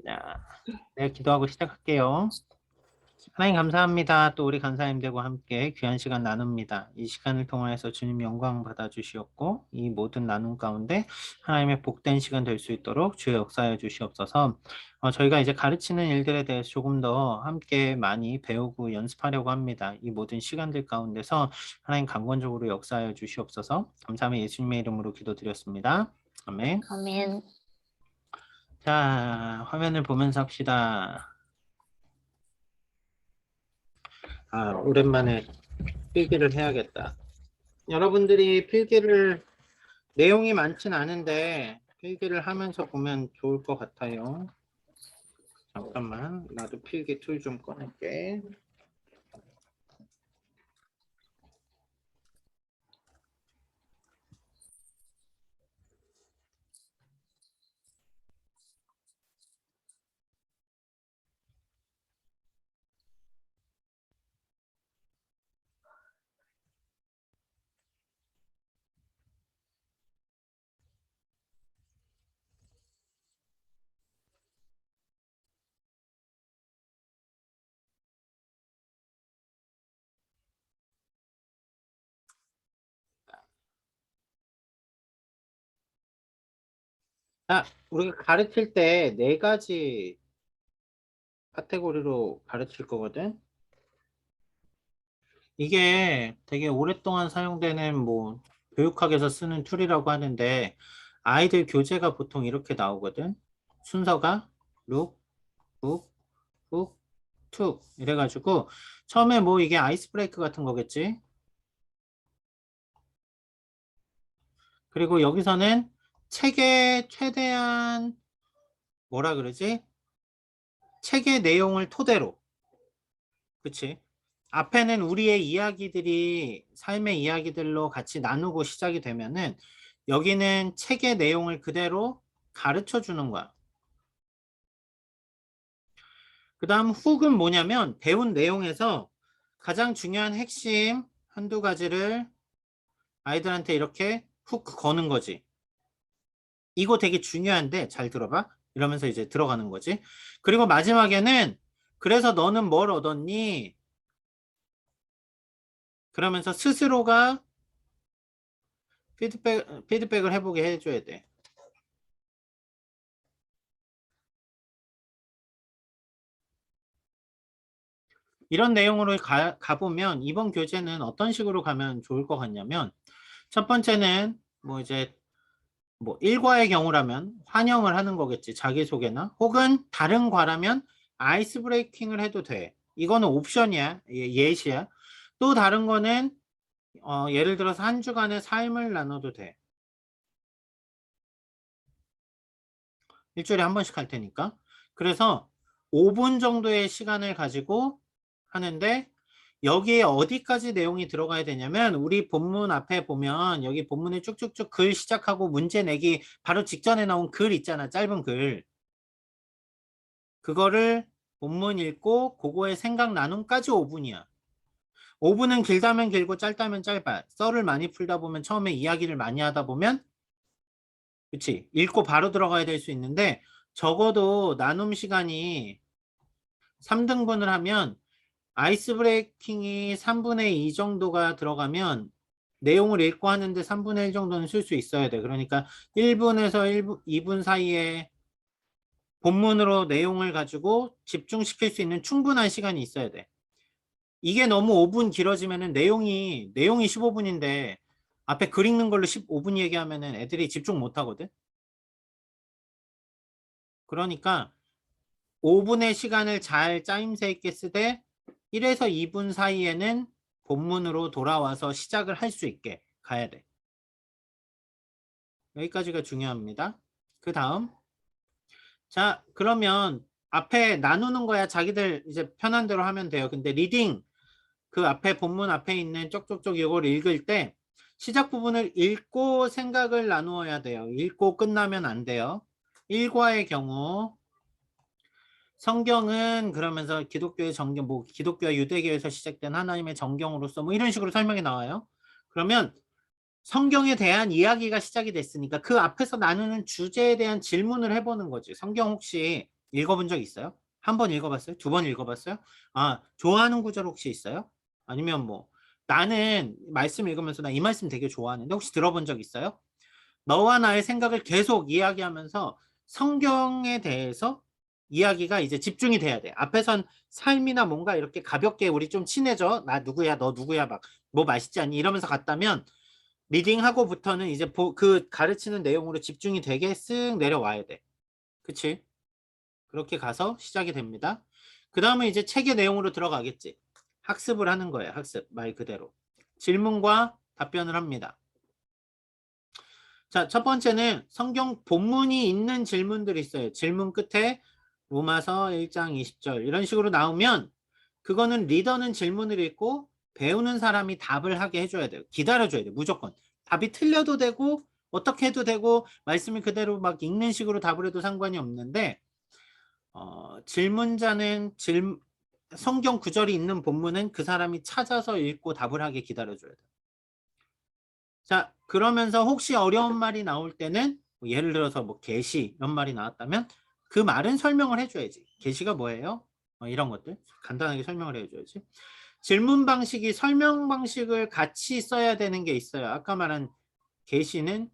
자, 네, 기도하고 시작할게요. 하나님 감사합니다. 또 우리 간사님들과 함께 귀한 시간 나눕니다. 이 시간을 통해서 주님 영광 받아주시옵고 이 모든 나눔 가운데 하나님의 복된 시간 될 수 있도록 주의 역사해 주시옵소서. 저희가 이제 가르치는 일들에 대해서 조금 더 함께 많이 배우고 연습하려고 합니다. 이 모든 시간들 가운데서 하나님 강권적으로 역사해 주시옵소서. 감사하며 예수님의 이름으로 기도드렸습니다. 아멘. 아멘. 자, 화면을 보면서 합시다. 오랜만에 필기를 해야겠다. 여러분들이 필기를 내용이 많진 않은데 필기를 하면서 보면 좋을 것 같아요. 잠깐만, 나도 필기 툴 좀 꺼낼게. 우리가 가르칠 때 네 가지 카테고리로 가르칠 거거든. 이게 되게 오랫동안 사용되는 뭐 교육학에서 쓰는 툴이라고 하는데 아이들 교재가 보통 이렇게 나오거든. 순서가 룩, 북, 북, 툭 이래가지고 처음에 뭐 이게 아이스 브레이크 같은 거겠지. 그리고 여기서는 책의 최대한 뭐라 그러지? 책의 내용을 토대로, 그치? 앞에는 우리의 이야기들이 삶의 이야기들로 같이 나누고 시작이 되면은 여기는 책의 내용을 그대로 가르쳐 주는 거야. 그 다음 훅은 뭐냐면 배운 내용에서 가장 중요한 핵심 한두 가지를 아이들한테 이렇게 훅 거는 거지. 이거 되게 중요한데 잘 들어봐. 이러면서 이제 들어가는 거지. 그리고 마지막에는 그래서 너는 뭘 얻었니? 그러면서 스스로가 피드백을 해보게 해줘야 돼. 이런 내용으로 가보면 이번 교재는 어떤 식으로 가면 좋을 것 같냐면 첫 번째는 뭐 이제 뭐 일과의 경우라면 환영을 하는 거겠지. 자기소개나 혹은 다른 과라면 아이스 브레이킹을 해도 돼. 이거는 옵션이야. 예시야. 또 다른 거는 예를 들어서 한 주간의 삶을 나눠도 돼. 일주일에 한 번씩 할 테니까. 그래서 5분 정도의 시간을 가지고 하는데 여기에 어디까지 내용이 들어가야 되냐면 우리 본문 앞에 보면 여기 본문에 쭉쭉쭉 글 시작하고 문제 내기 바로 직전에 나온 글 있잖아. 짧은 글. 그거를 본문 읽고 그거에 생각 나눔까지 5분이야. 5분은 길다면 길고 짧다면 짧아. 썰을 많이 풀다 보면 처음에 이야기를 많이 하다 보면 그치? 읽고 바로 들어가야 될 수 있는데 적어도 나눔 시간이 3등분을 하면 아이스 브레이킹이 3분의 2 정도가 들어가면 내용을 읽고 하는데 3분의 1 정도는 쓸 수 있어야 돼. 그러니까 1분에서 2분 사이에 본문으로 내용을 가지고 집중시킬 수 있는 충분한 시간이 있어야 돼. 이게 너무 5분 길어지면은 내용이 15분인데 앞에 글 읽는 걸로 15분 얘기하면은 애들이 집중 못 하거든. 그러니까 5분의 시간을 잘 짜임새 있게 쓰되 1에서 2분 사이에는 본문으로 돌아와서 시작을 할 수 있게 가야 돼. 여기까지가 중요합니다. 그 다음 자 그러면 앞에 나누는 거야. 자기들 이제 편한 대로 하면 돼요. 근데 리딩 그 앞에 본문 앞에 있는 쪽쪽쪽 이걸 읽을 때 시작 부분을 읽고 생각을 나누어야 돼요. 읽고 끝나면 안 돼요. 일과의 경우 성경은 그러면서 기독교의 정경, 뭐 기독교와 유대교에서 시작된 하나님의 정경으로서 뭐 이런 식으로 설명이 나와요. 그러면 성경에 대한 이야기가 시작이 됐으니까 그 앞에서 나누는 주제에 대한 질문을 해보는 거지. 성경 혹시 읽어본 적 있어요? 한 번 읽어봤어요? 두 번 읽어봤어요? 아, 좋아하는 구절 혹시 있어요? 아니면 뭐 나는 말씀 읽으면서 나 이 말씀 되게 좋아하는데 혹시 들어본 적 있어요? 너와 나의 생각을 계속 이야기하면서 성경에 대해서 이야기가 이제 집중이 돼야 돼. 앞에선 삶이나 뭔가 이렇게 가볍게 우리 좀 친해져. 나 누구야, 너 누구야, 막 뭐 맛있지 않니? 이러면서 갔다면 리딩하고부터는 이제 그 가르치는 내용으로 집중이 되게 쓱 내려와야 돼. 그치? 그렇게 가서 시작이 됩니다. 그 다음에 이제 책의 내용으로 들어가겠지. 학습을 하는 거예요. 학습. 말 그대로. 질문과 답변을 합니다. 자, 첫 번째는 성경 본문이 있는 질문들이 있어요. 질문 끝에 로마서 1장 20절 이런 식으로 나오면 그거는 리더는 질문을 읽고 배우는 사람이 답을 하게 해줘야 돼요. 기다려줘야 돼요. 무조건. 답이 틀려도 되고 어떻게 해도 되고 말씀을 그대로 막 읽는 식으로 답을 해도 상관이 없는데 질문자는 성경 구절이 있는 본문은 그 사람이 찾아서 읽고 답을 하게 기다려줘야 돼요. 자, 그러면서 혹시 어려운 말이 나올 때는 뭐 예를 들어서 뭐 계시 이런 말이 나왔다면 그 말은 설명을 해줘야지. 계시가 뭐예요? 이런 것들 간단하게 설명을 해줘야지. 질문 방식이 설명 방식을 같이 써야 되는 게 있어요. 아까 말한 계시는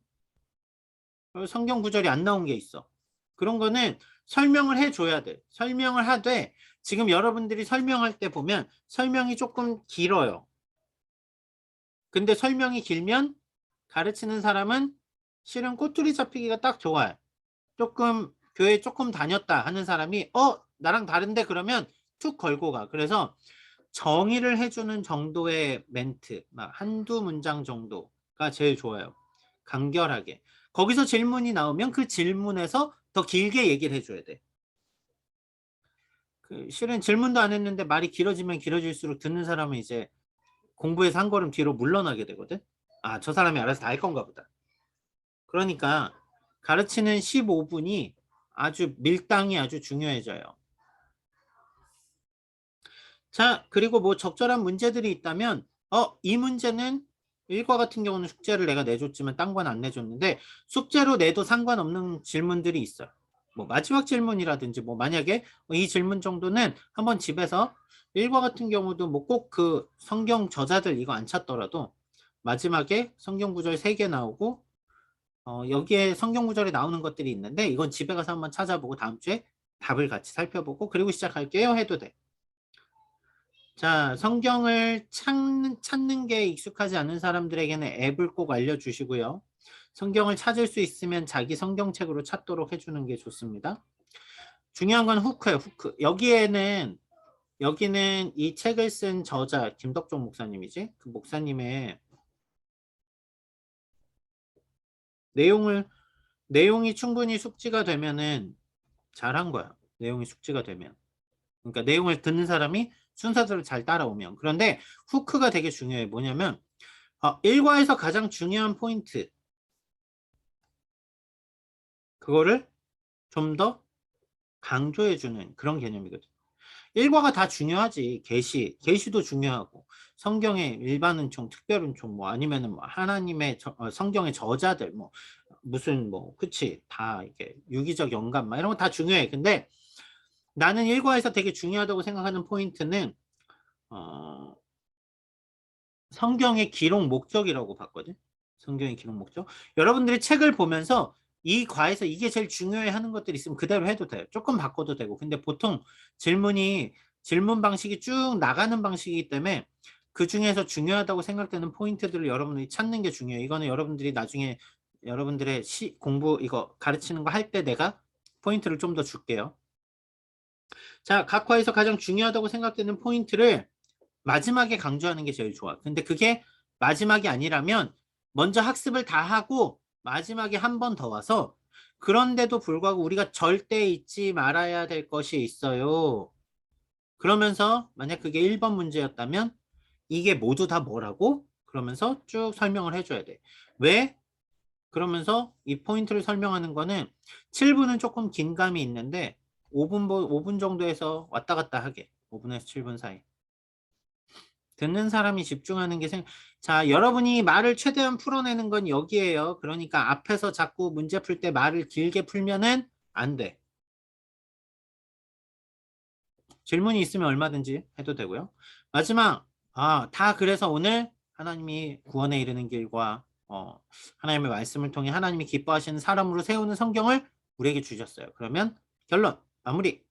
성경 구절이 안 나온 게 있어. 그런 거는 설명을 해줘야 돼. 설명을 하되 지금 여러분들이 설명할 때 보면 설명이 조금 길어요. 근데 설명이 길면 가르치는 사람은 실은 꼬투리 잡히기가 딱 좋아요. 조금 교회 조금 다녔다 하는 사람이 나랑 다른데 그러면 툭 걸고 가. 그래서 정의를 해주는 정도의 멘트, 막 한두 문장 정도가 제일 좋아요. 간결하게. 거기서 질문이 나오면 그 질문에서 더 길게 얘기를 해줘야 돼. 실은 질문도 안 했는데 말이 길어지면 길어질수록 듣는 사람은 이제 공부에서 한 걸음 뒤로 물러나게 되거든. 아, 저 사람이 알아서 다 할 건가 보다. 그러니까 가르치는 15분이 아주 밀당이 아주 중요해져요. 자, 그리고 뭐 적절한 문제들이 있다면 이 문제는 일과 같은 경우는 숙제를 내가 내줬지만 딴 건 안 내줬는데 숙제로 내도 상관없는 질문들이 있어요. 뭐 마지막 질문이라든지 뭐 만약에 이 질문 정도는 한번 집에서 일과 같은 경우도 뭐 꼭 그 성경 저자들 이거 안 찾더라도 마지막에 성경 구절 3개 나오고 여기에 성경 구절에 나오는 것들이 있는데 이건 집에 가서 한번 찾아보고 다음 주에 답을 같이 살펴보고 그리고 시작할게요 해도 돼. 자, 성경을 찾는 게 익숙하지 않은 사람들에게는 앱을 꼭 알려주시고요. 성경을 찾을 수 있으면 자기 성경책으로 찾도록 해주는 게 좋습니다. 중요한 건 후크예요, 후크. 여기는 이 책을 쓴 저자, 김덕종 목사님이지? 그 목사님의 내용이 충분히 숙지가 되면은 잘한 거야. 내용이 숙지가 되면. 그러니까 내용을 듣는 사람이 순서대로 잘 따라오면. 그런데 후크가 되게 중요해. 뭐냐면 일과에서 가장 중요한 포인트 그거를 좀 더 강조해주는 그런 개념이거든. 일과가 다 중요하지. 계시도 중요하고 성경의 일반은총, 특별은총 뭐 아니면은 뭐 하나님의 성경의 저자들 뭐 무슨 뭐 그치 다 이게 유기적 영감 막 이런 거 다 중요해. 근데 나는 일과에서 되게 중요하다고 생각하는 포인트는 어, 성경의 기록 목적이라고 봤거든. 성경의 기록 목적. 여러분들이 책을 보면서 이 과에서 이게 제일 중요해 하는 것들이 있으면 그대로 해도 돼요. 조금 바꿔도 되고. 근데 보통 질문 방식이 쭉 나가는 방식이기 때문에 그 중에서 중요하다고 생각되는 포인트들을 여러분들이 찾는 게 중요해요. 이거는 여러분들이 나중에 여러분들의 공부 이거 가르치는 거 할 때 내가 포인트를 좀 더 줄게요. 자, 각 과에서 가장 중요하다고 생각되는 포인트를 마지막에 강조하는 게 제일 좋아. 근데 그게 마지막이 아니라면 먼저 학습을 다 하고 마지막에 한 번 더 와서 그런데도 불구하고 우리가 절대 잊지 말아야 될 것이 있어요. 그러면서 만약 그게 1번 문제였다면 이게 모두 다 뭐라고? 그러면서 쭉 설명을 해줘야 돼. 왜? 그러면서 이 포인트를 설명하는 거는 7분은 조금 긴 감이 있는데 5분 정도에서 왔다 갔다 하게. 5분에서 7분 사이. 듣는 사람이 집중하는 게 자, 여러분이 말을 최대한 풀어내는 건 여기에요. 그러니까 앞에서 자꾸 문제 풀 때 말을 길게 풀면은 안 돼. 질문이 있으면 얼마든지 해도 되고요. 마지막, 다 그래서 오늘 하나님이 구원에 이르는 길과 하나님의 말씀을 통해 하나님이 기뻐하시는 사람으로 세우는 성경을 우리에게 주셨어요. 그러면 결론, 마무리.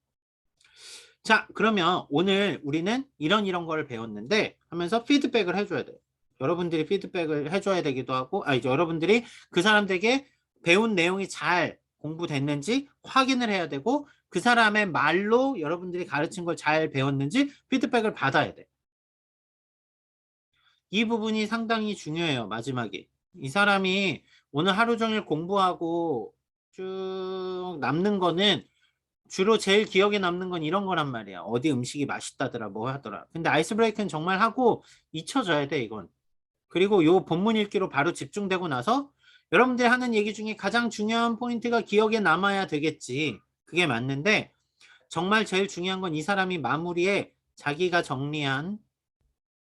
자, 그러면 오늘 우리는 이런 거를 배웠는데 하면서 피드백을 해줘야 돼요. 여러분들이 피드백을 해줘야 되기도 하고, 이제 여러분들이 그 사람들에게 배운 내용이 잘 공부됐는지 확인을 해야 되고, 그 사람의 말로 여러분들이 가르친 걸 잘 배웠는지 피드백을 받아야 돼. 이 부분이 상당히 중요해요, 마지막에. 이 사람이 오늘 하루 종일 공부하고 쭉 남는 거는 주로 제일 기억에 남는 건 이런 거란 말이야. 어디 음식이 맛있다더라, 뭐 하더라. 근데 아이스 브레이크는 정말 하고 잊혀져야 돼, 이건. 그리고 요 본문 읽기로 바로 집중되고 나서 여러분들이 하는 얘기 중에 가장 중요한 포인트가 기억에 남아야 되겠지. 그게 맞는데 정말 제일 중요한 건 이 사람이 마무리에 자기가 정리한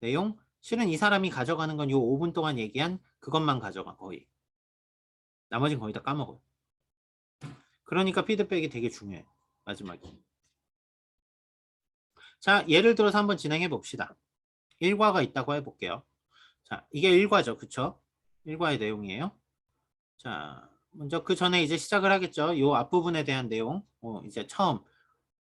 내용, 실은 이 사람이 가져가는 건 요 5분 동안 얘기한 그것만 가져가, 거의. 나머지는 거의 다 까먹어요. 그러니까 피드백이 되게 중요해, 마지막에. 자, 예를 들어서 한번 진행해 봅시다. 일과가 있다고 해볼게요. 자, 이게 일과죠. 그쵸? 일과의 내용이에요. 자, 먼저 그 전에 이제 시작을 하겠죠. 요 앞부분에 대한 내용. 이제 처음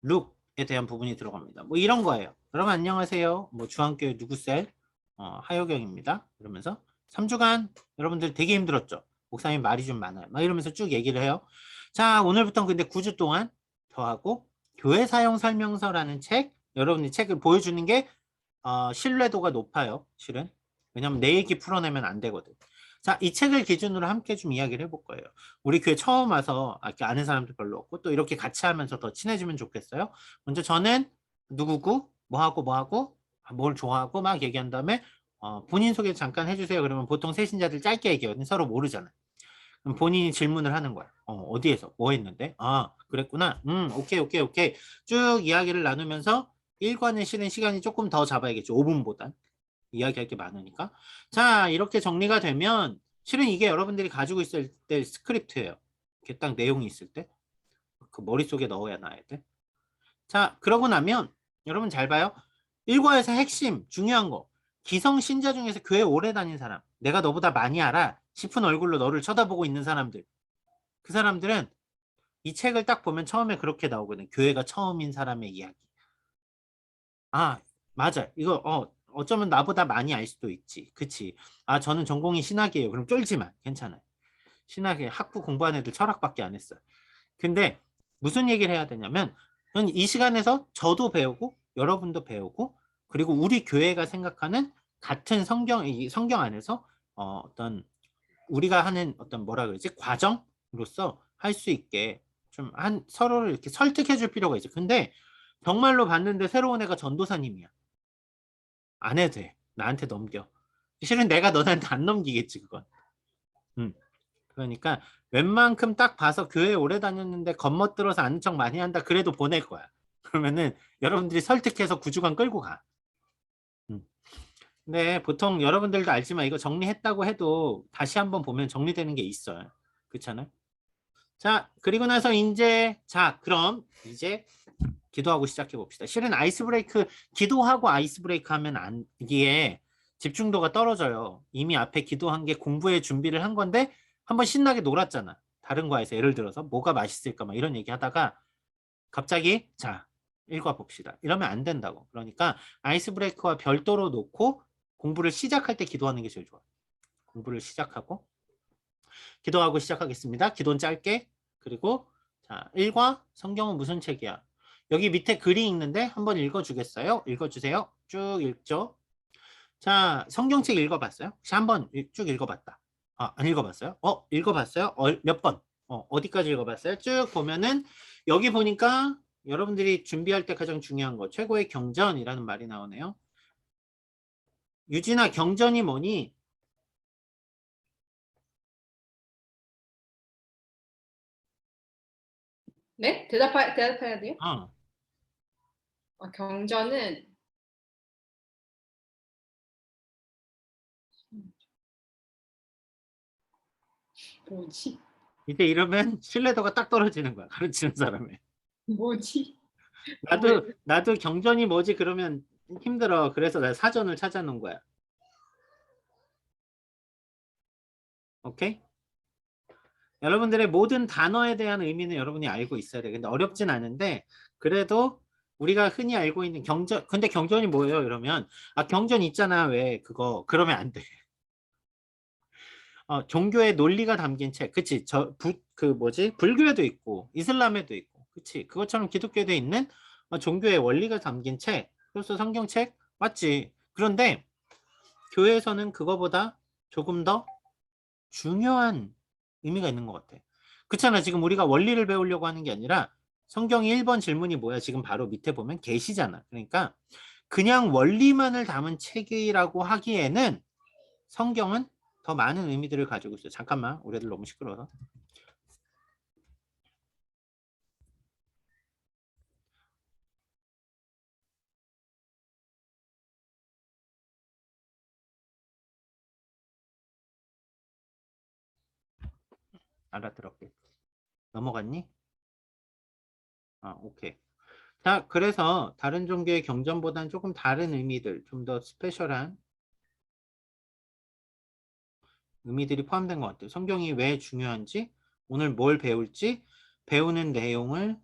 룩에 대한 부분이 들어갑니다. 뭐 이런 거예요. 여러분 안녕하세요. 뭐 주한교회 누구셀 하효경입니다. 그러면서 3주간 여러분들 되게 힘들었죠. 목사님 말이 좀 많아요. 막 이러면서 쭉 얘기를 해요. 자, 오늘부터 근데 9주 동안 더하고 교회 사용 설명서라는 책, 여러분이 책을 보여주는 게 신뢰도가 높아요. 실은. 왜냐면 내 얘기 풀어내면 안 되거든. 자, 이 책을 기준으로 함께 좀 이야기를 해볼 거예요. 우리 교회 처음 와서 이렇게 아는 사람도 별로 없고 또 이렇게 같이 하면서 더 친해지면 좋겠어요. 먼저 저는 누구고 뭐하고 뭘 좋아하고 막 얘기한 다음에 본인 소개 잠깐 해주세요. 그러면 보통 새신자들 짧게 얘기하거든요. 서로 모르잖아요. 그럼 본인이 질문을 하는 거야. 어디에서 뭐 했는데? 그랬구나. 오케이. 쭉 이야기를 나누면서 일과는 실은 시간이 조금 더 잡아야겠죠. 5분보단. 이야기할 게 많으니까. 자, 이렇게 정리가 되면 실은 이게 여러분들이 가지고 있을 때 스크립트예요. 이렇게 딱 내용이 있을 때. 그 머릿속에 넣어야 놔야 돼. 자, 그러고 나면 여러분 잘 봐요. 일과에서 핵심, 중요한 거. 기성 신자 중에서 교회 오래 다닌 사람. 내가 너보다 많이 알아 싶은 얼굴로 너를 쳐다보고 있는 사람들. 그 사람들은 이 책을 딱 보면 처음에 그렇게 나오거든. 교회가 처음인 사람의 이야기. 맞아. 이거 어쩌면 나보다 많이 알 수도 있지. 그치? 저는 전공이 신학이에요. 그럼 쫄지 마. 괜찮아요. 신학에 학부 공부한 애들 철학밖에 안 했어요. 근데 무슨 얘기를 해야 되냐면 이 시간에서 저도 배우고 여러분도 배우고 그리고 우리 교회가 생각하는 같은 이 성경 안에서 어떤 우리가 하는 어떤 뭐라 그러지? 과정으로서 할 수 있게 좀 서로를 이렇게 설득해 줄 필요가 있어. 근데 정말로 봤는데 새로운 애가 전도사님이야. 안 해도 돼. 나한테 넘겨. 실은 내가 너한테 안 넘기겠지, 그건. 그러니까 웬만큼 딱 봐서 교회 오래 다녔는데 겉멋들어서 아는 척 많이 한다. 그래도 보낼 거야. 그러면은 여러분들이 설득해서 9주간 끌고 가. 음. 근데 보통 여러분들도 알지만 이거 정리했다고 해도 다시 한번 보면 정리되는 게 있어요. 그렇잖아요? 자, 그리고 나서 그럼 이제 기도하고 시작해 봅시다. 실은 아이스 브레이크, 기도하고 아이스 브레이크 하면 이게 집중도가 떨어져요. 이미 앞에 기도한 게 공부의 준비를 한 건데 한번 신나게 놀았잖아. 다른 과에서 예를 들어서 뭐가 맛있을까 막 이런 얘기 하다가 갑자기 읽어 봅시다. 이러면 안 된다고. 그러니까 아이스 브레이크와 별도로 놓고 공부를 시작할 때 기도하는 게 제일 좋아. 공부를 시작하고 기도하고 시작하겠습니다. 기도는 짧게. 그리고 자, 1과 성경은 무슨 책이야? 여기 밑에 글이 있는데 한번 읽어주겠어요? 읽어주세요. 쭉 읽죠. 자, 성경책 읽어봤어요? 혹시 한번 쭉 읽어봤다. 안 읽어봤어요? 읽어봤어요? 몇 번? 어디까지 읽어봤어요? 쭉 보면은 여기 보니까 여러분들이 준비할 때 가장 중요한 거 최고의 경전이라는 말이 나오네요. 유진아, 경전이 뭐니? 네? 대답해야 돼요? 경전은 뭐지? 이제 이러면 신뢰도가 딱 떨어지는 거야. 가르치는 사람의. 뭐지? 나도 경전이 뭐지 그러면 힘들어. 그래서 내가 사전을 찾아놓은 거야. 오케이? 여러분들의 모든 단어에 대한 의미는 여러분이 알고 있어야 돼. 근데 어렵진 않은데 그래도 우리가 흔히 알고 있는 경전, 근데 경전이 뭐예요? 이러면 경전 있잖아. 왜 그거 그러면 안 돼. 종교의 논리가 담긴 책. 그치? 그 뭐지? 불교에도 있고 이슬람에도 있고. 그치? 그것처럼 기독교에도 있는 종교의 원리가 담긴 책. 그래서 성경책 맞지? 그런데 교회에서는 그거보다 조금 더 중요한 의미가 있는 것 같아. 그렇잖아. 지금 우리가 원리를 배우려고 하는 게 아니라 성경의 1번 질문이 뭐야? 지금 바로 밑에 보면 계시잖아. 그러니까 그냥 원리만을 담은 책이라고 하기에는 성경은 더 많은 의미들을 가지고 있어. 잠깐만. 우리 애들 너무 시끄러워서. 알아들었게. 넘어갔니? 오케이. 자, 그래서 다른 종교의 경전보다는 조금 다른 의미들, 좀 더 스페셜한 의미들이 포함된 것 같아요. 성경이 왜 중요한지, 오늘 뭘 배울지, 배우는 내용을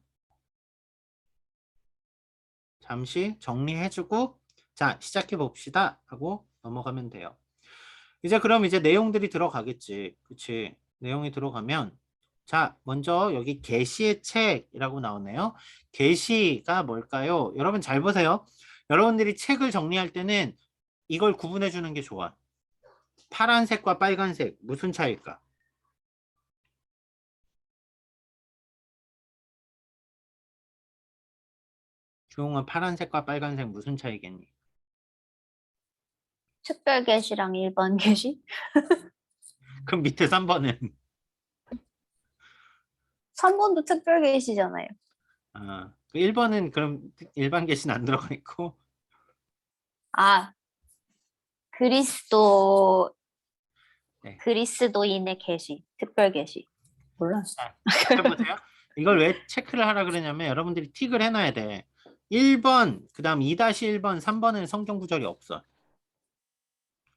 잠시 정리해주고, 자, 시작해 봅시다 하고 넘어가면 돼요. 그럼 이제 내용들이 들어가겠지. 그치? 내용이 들어가면, 자, 먼저 여기 계시의 책이라고 나오네요. 계시가 뭘까요? 여러분 잘 보세요. 여러분들이 책을 정리할 때는 이걸 구분해 주는 게 좋아. 파란색과 빨간색 무슨 차이일까? 주홍은 파란색과 빨간색 무슨 차이겠니? 특별 게시랑 일반 게시? 그럼 밑에 3번은 3번도 특별 게시잖아요. 1번은 그럼 일반 계시는 안 들어가 있고 아, 그리스도 네. 그리스도인의 게시, 특별 게시. 몰라. 자, 보세요. 이걸 왜 체크를 하라 그러냐면 여러분들이 틱을 해놔야 돼. 1번, 그 다음 2-1번, 3번은 성경 구절이 없어.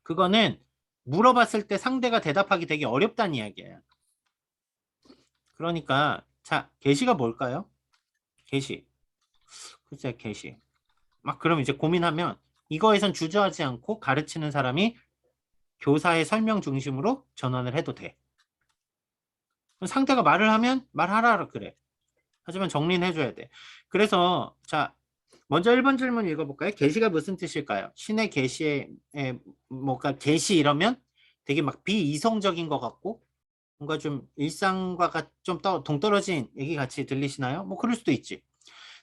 그거는 물어봤을 때 상대가 대답하기 되게 어렵다는 이야기예요. 그러니까 자, 계시가 뭘까요? 계시. 글쎄, 계시. 막 그럼 이제 고민하면 이거에선 주저하지 않고 가르치는 사람이 교사의 설명 중심으로 전환을 해도 돼. 상대가 말을 하면 말하라 그래. 하지만 정리는 해줘야 돼. 그래서 자 먼저 1번 질문 읽어볼까요? 계시가 무슨 뜻일까요? 신의 계시에 뭔가 계시 이러면 되게 막 비이성적인 것 같고 뭔가 좀 일상과 좀 동떨어진 얘기 같이 들리시나요? 뭐 그럴 수도 있지.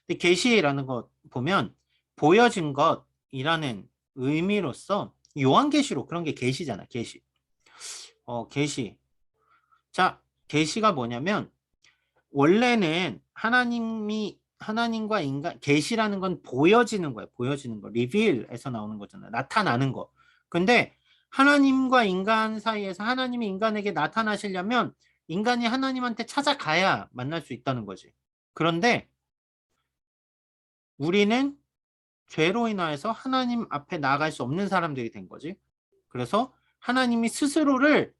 근데 계시라는 것 보면 보여진 것이라는 의미로서 요한계시록 그런 게 계시잖아. 계시. 계시. 자, 계시가 뭐냐면 원래는 하나님과 인간 계시라는 건 보여지는 거예요. 보여지는 거. 리빌에서 나오는 거잖아요. 나타나는 거. 근데 하나님과 인간 사이에서 하나님이 인간에게 나타나시려면 인간이 하나님한테 찾아가야 만날 수 있다는 거지. 그런데 우리는 죄로 인하여서 하나님 앞에 나아갈 수 없는 사람들이 된 거지. 그래서 하나님이 스스로를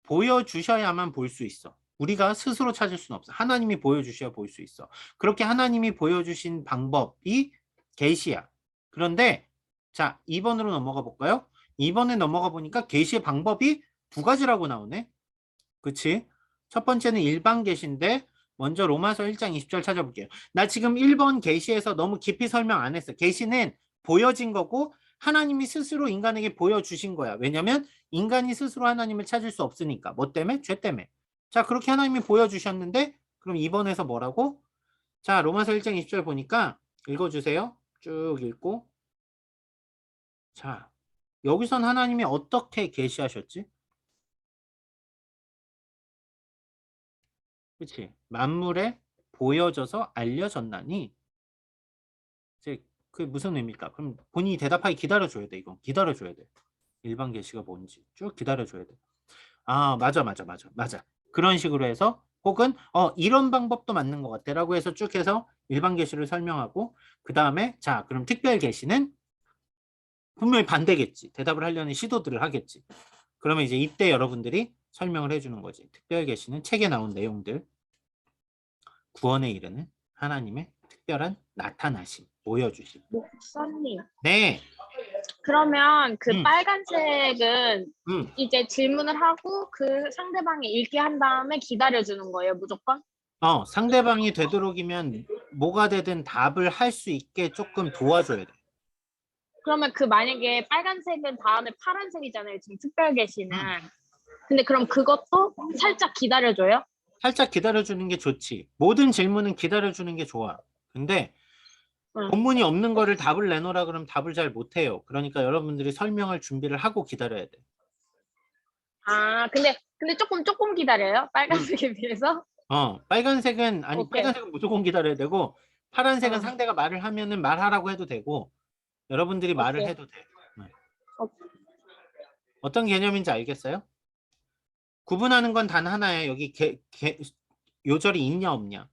보여주셔야만 볼 수 있어. 우리가 스스로 찾을 수는 없어. 하나님이 보여주셔야 볼 수 있어. 그렇게 하나님이 보여주신 방법이 계시야. 그런데 자, 2번으로 넘어가 볼까요? 2번에 넘어가 보니까 계시의 방법이 두 가지라고 나오네. 그치? 첫 번째는 일반 계시인데 먼저 로마서 1장 20절 찾아볼게요. 나 지금 1번 계시에서 너무 깊이 설명 안 했어. 계시는 보여진 거고 하나님이 스스로 인간에게 보여주신 거야. 왜냐면 인간이 스스로 하나님을 찾을 수 없으니까. 뭐 때문에? 죄 때문에. 자, 그렇게 하나님이 보여주셨는데 그럼 2번에서 뭐라고? 자, 로마서 1장 20절 보니까 읽어주세요. 쭉 읽고. 자, 여기선 하나님이 어떻게 계시하셨지? 그치? 만물에 보여져서 알려졌나니 이제 그게 무슨 의미일까? 그럼 본인이 대답하기 기다려줘야 돼. 이건 기다려줘야 돼. 일반 계시가 뭔지 쭉 기다려줘야 돼. 맞아. 그런 식으로 해서 혹은 이런 방법도 맞는 것 같아 라고 해서 쭉 해서 일반 계시를 설명하고 그 다음에 자 그럼 특별 계시는 분명히 반대겠지. 대답을 하려는 시도들을 하겠지. 그러면 이제 이때 여러분들이 설명을 해주는 거지. 특별 계시는 책에 나온 내용들, 구원에 이르는 하나님의 특별한 나타나심, 보여주심. 목사님. 네. 그러면 그 음. 빨간색은 음. 이제 질문을 하고 그 상대방이 읽게 한 다음에 기다려주는 거예요, 무조건? 상대방이 되도록이면 뭐가 되든 답을 할 수 있게 조금 도와줘야 돼. 그러면 그 만약에 빨간색은 다음에 파란색이잖아요, 지금 특별 계시는. 근데 그럼 그것도 살짝 기다려줘요? 살짝 기다려주는 게 좋지. 모든 질문은 기다려주는 게 좋아. 근데 응. 본문이 없는 거를 답을 내놓으라 그러면 답을 잘 못해요. 그러니까 여러분들이 설명할 준비를 하고 기다려야 돼. 아, 근데 조금 기다려요? 빨간색에 비해서? 빨간색은 오케이. 빨간색은 무조건 기다려야 되고 파란색은 어. 상대가 말을 하면은 말하라고 해도 되고 여러분들이 말을 오케이. 해도 돼. 어. 어떤 개념인지 알겠어요? 구분하는 건 단 하나예요. 여기 요절이 있냐 없냐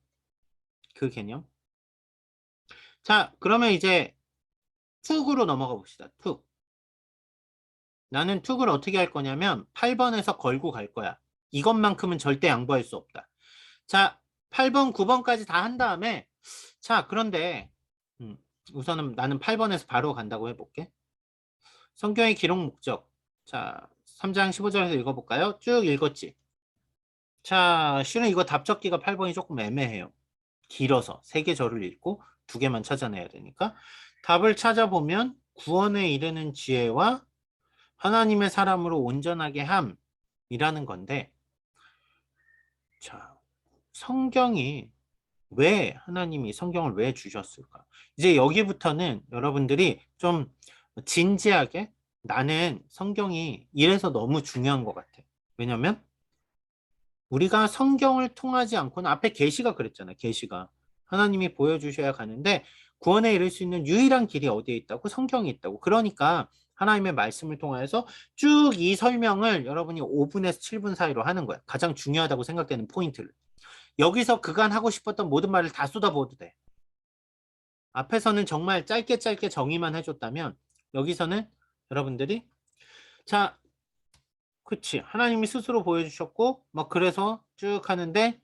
그 개념. 자, 그러면 이제 툭으로 넘어가 봅시다. 툭. 나는 툭을 어떻게 할 거냐면 8번에서 걸고 갈 거야. 이것만큼은 절대 양보할 수 없다. 자, 8번, 9번까지 다 한 다음에 자, 그런데 우선은 나는 8번에서 바로 간다고 해볼게. 성경의 기록 목적. 자, 3장 15절에서 읽어볼까요? 쭉 읽었지. 자, 실은 이거 답 적기가 8번이 조금 애매해요. 길어서 3개 절을 읽고 2개만 찾아내야 되니까 답을 찾아보면 구원에 이르는 지혜와 하나님의 사람으로 온전하게 함이라는 건데 자, 성경이 왜 하나님이 성경을 왜 주셨을까? 이제 여기부터는 여러분들이 좀 진지하게 나는 성경이 이래서 너무 중요한 것 같아. 왜냐면 우리가 성경을 통하지 않고는 앞에 계시가 그랬잖아. 계시가 하나님이 보여주셔야 가는데 구원에 이를 수 있는 유일한 길이 어디에 있다고? 성경에 있다고. 그러니까 하나님의 말씀을 통해서 쭉 이 설명을 여러분이 5분에서 7분 사이로 하는 거야. 가장 중요하다고 생각되는 포인트를. 여기서 그간 하고 싶었던 모든 말을 다 쏟아부어도 돼. 앞에서는 정말 짧게 정의만 해줬다면 여기서는 여러분들이 자, 그치. 하나님이 스스로 보여주셨고 막 그래서 쭉 하는데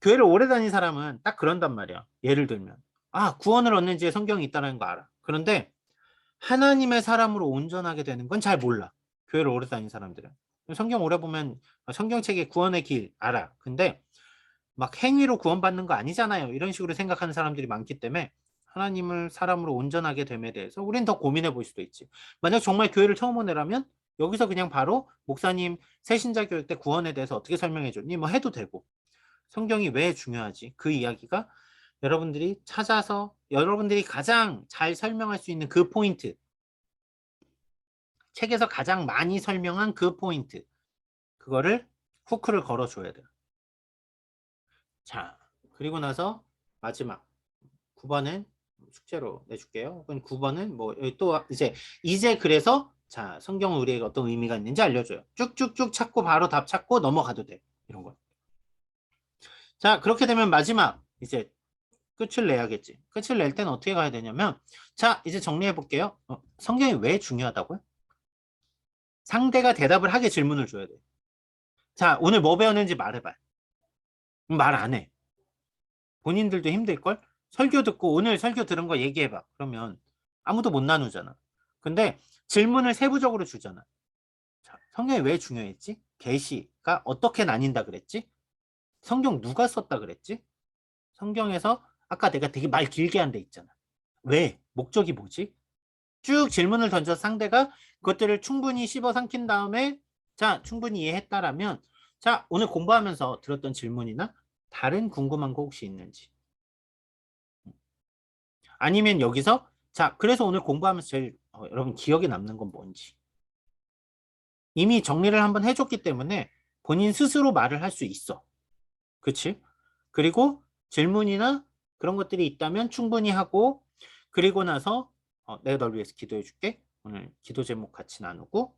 교회를 오래 다닌 사람은 딱 그런단 말이야. 예를 들면 구원을 얻는 지에 성경이 있다는 거 알아. 그런데 하나님의 사람으로 온전하게 되는 건 잘 몰라. 교회를 오래 다닌 사람들은. 성경 오래 보면 성경책의 구원의 길 알아. 근데 막 행위로 구원받는 거 아니잖아요. 이런 식으로 생각하는 사람들이 많기 때문에 하나님을 사람으로 온전하게 됨에 대해서 우린 더 고민해 볼 수도 있지. 만약 정말 교회를 처음 오내라면 여기서 그냥 바로 목사님 새신자 교육 때 구원에 대해서 어떻게 설명해 줬니? 뭐 해도 되고. 성경이 왜 중요하지? 그 이야기가 여러분들이 찾아서 여러분들이 가장 잘 설명할 수 있는 그 포인트. 책에서 가장 많이 설명한 그 포인트. 그거를 후크를 걸어줘야 돼요. 자, 그리고 나서 마지막 9번은 숙제로 내줄게요. 9번은 뭐 또 이제 그래서 자 성경은 우리에게 어떤 의미가 있는지 알려줘요. 쭉쭉쭉 찾고 바로 답 찾고 넘어가도 돼. 이런 거. 자 그렇게 되면 마지막 이제 끝을 내야겠지. 끝을 낼 때는 어떻게 가야 되냐면 자 이제 정리해 볼게요. 성경이 왜 중요하다고요? 상대가 대답을 하게 질문을 줘야 돼. 자 오늘 뭐 배웠는지 말해봐. 말 안 해. 본인들도 힘들걸? 설교 듣고 오늘 설교 들은 거 얘기해봐. 그러면 아무도 못 나누잖아. 근데 질문을 세부적으로 주잖아. 자, 성경이 왜 중요했지? 계시가 어떻게 나뉜다 그랬지? 성경 누가 썼다 그랬지? 성경에서 아까 내가 되게 말 길게 한 데 있잖아. 왜? 목적이 뭐지? 쭉 질문을 던져 상대가 그것들을 충분히 씹어 삼킨 다음에 자 충분히 이해했다라면 자 오늘 공부하면서 들었던 질문이나 다른 궁금한 거 혹시 있는지 아니면 여기서 자 그래서 오늘 공부하면서 제일 여러분 기억에 남는 건 뭔지 이미 정리를 한번 해줬기 때문에 본인 스스로 말을 할 수 있어. 그치? 그리고 질문이나 그런 것들이 있다면 충분히 하고 그리고 나서 내가 널 위해서 기도해 줄게. 오늘 기도 제목 같이 나누고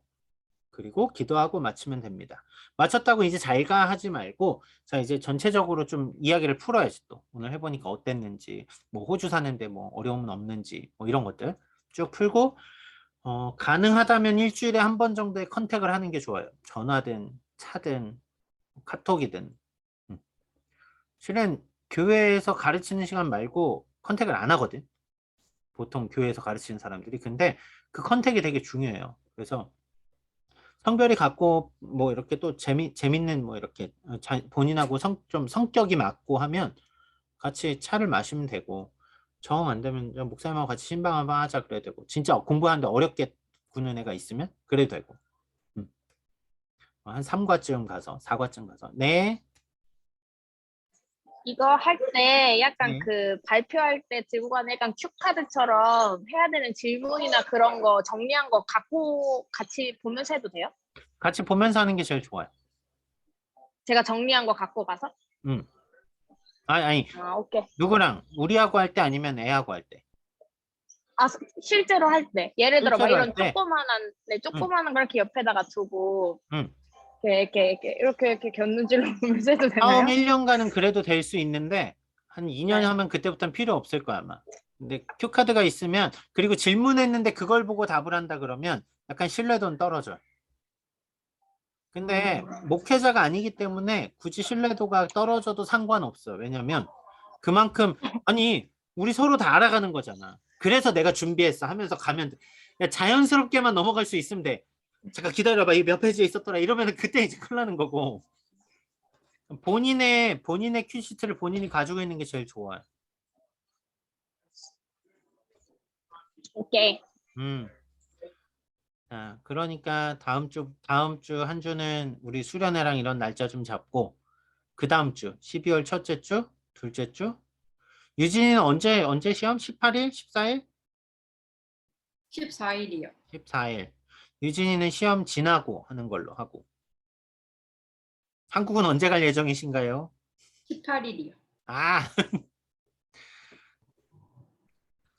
그리고 기도하고 마치면 됩니다. 마쳤다고 이제 잘가 하지 말고 자 이제 전체적으로 좀 이야기를 풀어야지 또 오늘 해보니까 어땠는지 뭐 호주 사는데 뭐 어려움은 없는지 뭐 이런 것들 쭉 풀고 가능하다면 일주일에 한 번 정도의 컨택을 하는 게 좋아요. 전화든 차든 카톡이든. 실은 교회에서 가르치는 시간 말고 컨택을 안 하거든. 보통 교회에서 가르치는 사람들이. 근데 그 컨택이 되게 중요해요. 그래서 성별이 같고 뭐 이렇게 또 재밌는 뭐 이렇게 본인하고 좀 성격이 맞고 하면 같이 차를 마시면 되고 정 안 되면 목사님하고 같이 신방 한번 하자 그래야 되고 진짜 공부하는데 어렵게 구는 애가 있으면 그래도 되고 한 3과쯤 가서 4과쯤 가서 네. 이거 할 때 약간 네. 그 발표할 때 들고 가는 약간 큐카드처럼 해야 되는 질문이나 그런 거 정리한 거 갖고 같이 보면서 해도 돼요? 같이 보면서 하는 게 제일 좋아요. 제가 정리한 거 갖고 가서? 아니 아, 오케이. 누구랑 우리하고 할 때 아니면 애하고 할 때. 아, 실제로 할 때. 예를 들어 막 실제로 할 이런 때? 조그만한 걸 이렇게 옆에다가 두고 응. 이렇게 곁눈질로 보면서 해도 다음 되나요? 1년간은 그래도 될 수 있는데 한 2년 네. 하면 그때부터는 필요 없을 거야 아마. 근데 큐카드가 있으면 그리고 질문했는데 그걸 보고 답을 한다 그러면 약간 신뢰도는 떨어져요. 근데 목회자가 아니기 때문에 굳이 신뢰도가 떨어져도 상관없어요. 왜냐면 그만큼 아니 우리 서로 다 알아가는 거잖아. 그래서 내가 준비했어 하면서 가면 돼. 그냥 자연스럽게만 넘어갈 수 있으면 돼. 잠깐 기다려봐. 이 몇 페이지에 있었더라. 이러면 그때 이제 큰일 나는 거고. 본인의 큐시트를 본인이 가지고 있는 게 제일 좋아요. 오케이. 자, 그러니까 다음 주 한 주는 우리 수련회랑 이런 날짜 좀 잡고 그 다음 주 12월 첫째 주, 둘째 주. 유진이는 언제 시험? 18일, 14일? 14일이요. 14일. 유진이는 시험 지나고 하는 걸로 하고. 한국은 언제 갈 예정이신가요? 18일이요. 아,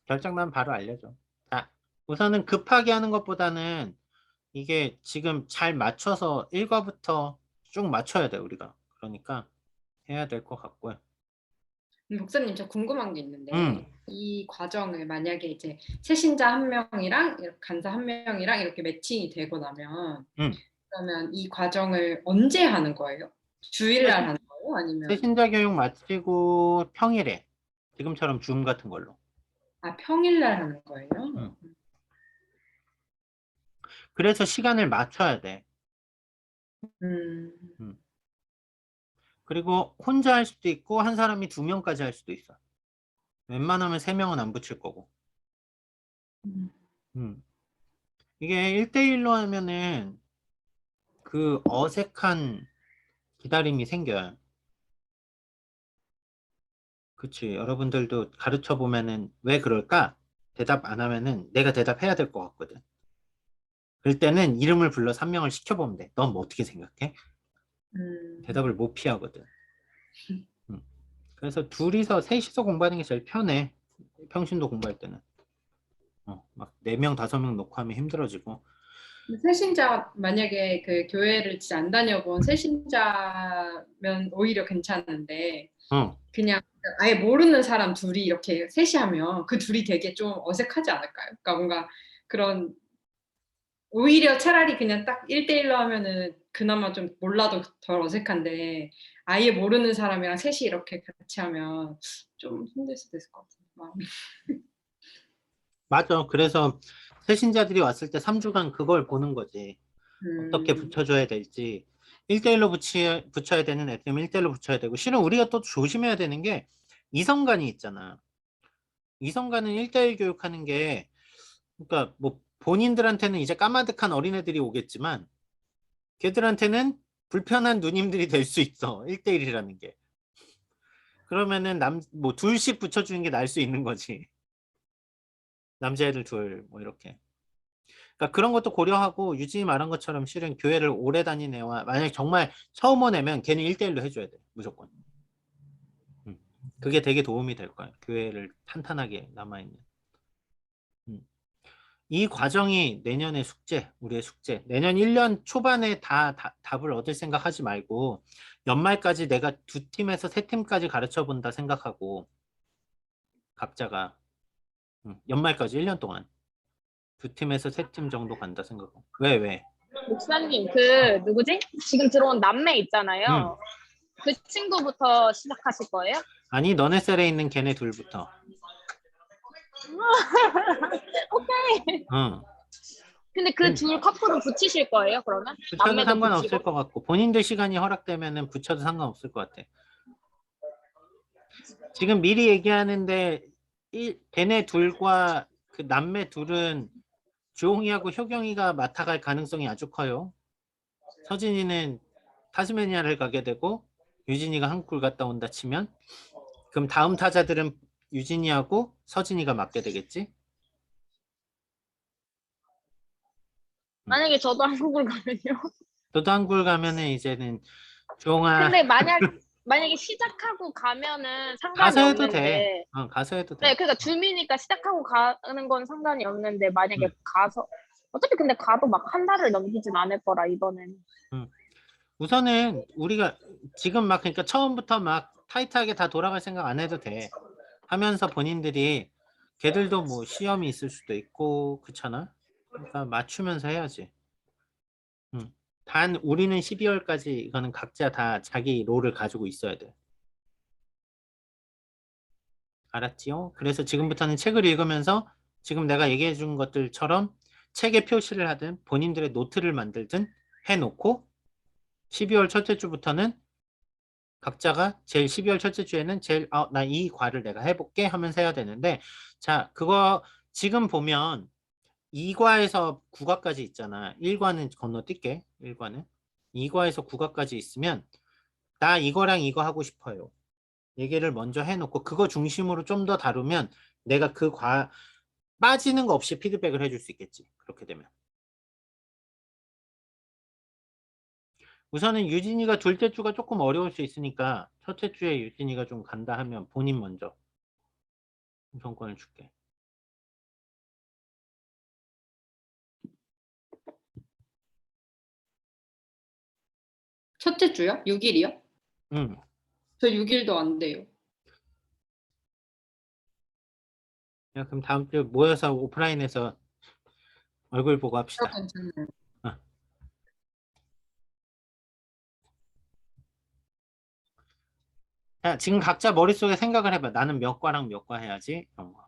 결정나면 바로 알려줘. 자, 우선은 급하게 하는 것보다는 이게 지금 잘 맞춰서 1과부터 쭉 맞춰야 돼, 우리가. 그러니까 해야 될 것 같고요. 목사님, 저 궁금한 게 음. 있는데 이 과정을 만약에 이제 세신자 한 명이랑 간사 한 명이랑 이렇게 매칭이 되고 나면 그러면 이 과정을 언제 하는 거예요? 주일날 하는 거예요? 아니면 세신자 교육 마치고 평일에 지금처럼 줌 같은 걸로. 평일날 하는 거예요? 음. 그래서 시간을 맞춰야 돼. 음. 그리고 혼자 할 수도 있고 한 사람이 2명까지 할 수도 있어. 웬만하면 3명은 안 붙일 거고. 이게 1대1로 하면은 그 어색한 기다림이 생겨요. 그치. 여러분들도 가르쳐 보면은 왜 그럴까? 대답 안 하면은 내가 대답해야 될 것 같거든. 그럴 때는 이름을 불러서 1명을 시켜보면 돼. 넌 뭐 어떻게 생각해? 대답을 못 피하거든. 그래서 셋이서 공부하는 게 제일 편해. 평신도 공부할 때는. 막 4명, 5명 놓고 하면 힘들어지고. 세신자 만약에 그 교회를 진짜 안 다녀본 세신자면 오히려 괜찮은데 그냥 아예 모르는 사람 둘이 이렇게 셋이 하면 그 둘이 되게 좀 어색하지 않을까요? 그러니까 뭔가 그런 오히려 차라리 그냥 딱 1대1로 하면은 그나마 좀 몰라도 덜 어색한데 아예 모르는 사람이랑 셋이 이렇게 같이 하면 좀 힘들 수도 있을 것 같아요. 마음이. 맞아. 그래서 새신자들이 왔을 때 3주간 그걸 보는 거지. 어떻게 붙여줘야 될지. 1대1로 붙여야 되는 애들은 1대1로 붙여야 되고. 실은 우리가 또 조심해야 되는 게 이성간이 있잖아. 이성간은 1대1 교육하는 게 그러니까 뭐 본인들한테는 이제 까마득한 어린애들이 오겠지만 걔들한테는 불편한 누님들이 될 수 있어. 1대1이라는 게. 그러면은 뭐 둘씩 붙여주는 게 나을 수 있는 거지. 남자애들 둘, 뭐 이렇게. 그러니까 그런 것도 고려하고 유진이 말한 것처럼 실은 교회를 오래 다닌 애와 만약 정말 처음 온 애면 걔는 1대1로 해줘야 돼. 무조건. 그게 되게 도움이 될 거야. 교회를 탄탄하게 남아있는. 이 과정이 내년의 숙제, 우리의 숙제. 내년 1년 초반에 다 답을 얻을 생각하지 말고 연말까지 내가 2팀에서 3팀까지 가르쳐 본다 생각하고 각자가 연말까지 1년 동안 2팀에서 3팀 정도 간다 생각하고. 왜? 목사님, 누구지? 지금 들어온 남매 있잖아요. 그 친구부터 시작하실 거예요? 아니, 너네 셀에 있는 걔네 둘부터. 오케이. 근데 그 둘 커플은 붙이실 거예요, 그러면? 붙여도 남매도 상관없을 붙이고? 것 같고 본인들 시간이 허락되면은 붙여도 상관없을 것 같아. 지금 미리 얘기하는데 걔네 둘과 그 남매 둘은 주홍이하고 효경이가 맡아갈 가능성이 아주 커요. 서진이는 타스메니아를 가게 되고 유진이가 한국을 갔다 온다 치면 그럼 다음 타자들은 유진이하고 서진이가 맡게 되겠지? 만약에 저도 한국을 가면요? 너도 한국을 가면은 이제는 주홍아 근데 만약에 시작하고 가면은 상관이 가서 해도 돼. 없는데, 가서 해도 돼. 네, 그러니까 줌이니까 시작하고 가는 건 상관이 없는데, 만약에 가서, 어차피 근데 가도 막 한 달을 넘기진 않을 거라, 이번에는. 우선은 우리가 지금 막 그러니까 처음부터 막 타이트하게 다 돌아갈 생각 안 해도 돼. 하면서 본인들이 걔들도 뭐 시험이 있을 수도 있고 그렇잖아. 그러니까 맞추면서 해야지. 단 우리는 12월까지 이거는 각자 다 자기 롤을 가지고 있어야 돼. 알았지요? 그래서 지금부터는 책을 읽으면서 지금 내가 얘기해 준 것들처럼 책에 표시를 하든 본인들의 노트를 만들든 해놓고 12월 첫째 주부터는 각자가 제일 12월 첫째 주에는 제일 나 이 과를 내가 해볼게 하면서 해야 되는데 자 그거 지금 보면 2과에서 9과까지 있잖아. 1과는 건너뛸게. 1과는 2과에서 9과까지 있으면 나 이거랑 이거 하고 싶어요. 얘기를 먼저 해놓고 그거 중심으로 좀 더 다루면 내가 그 과 빠지는 거 없이 피드백을 해줄 수 있겠지. 그렇게 되면 우선은 유진이가 둘째 주가 조금 어려울 수 있으니까 첫째 주에 유진이가 좀 간다 하면 본인 먼저 우선권을 줄게. 첫째 주요? 6일이요? 응. 저 6일도 안 돼요. 야, 그럼 다음 주에 모여서 오프라인에서 얼굴 보고 합시다. 괜찮아요. 어. 자, 지금 각자 머릿속에 생각을 해봐. 나는 몇 과랑 몇 과 해야지. 이런 거.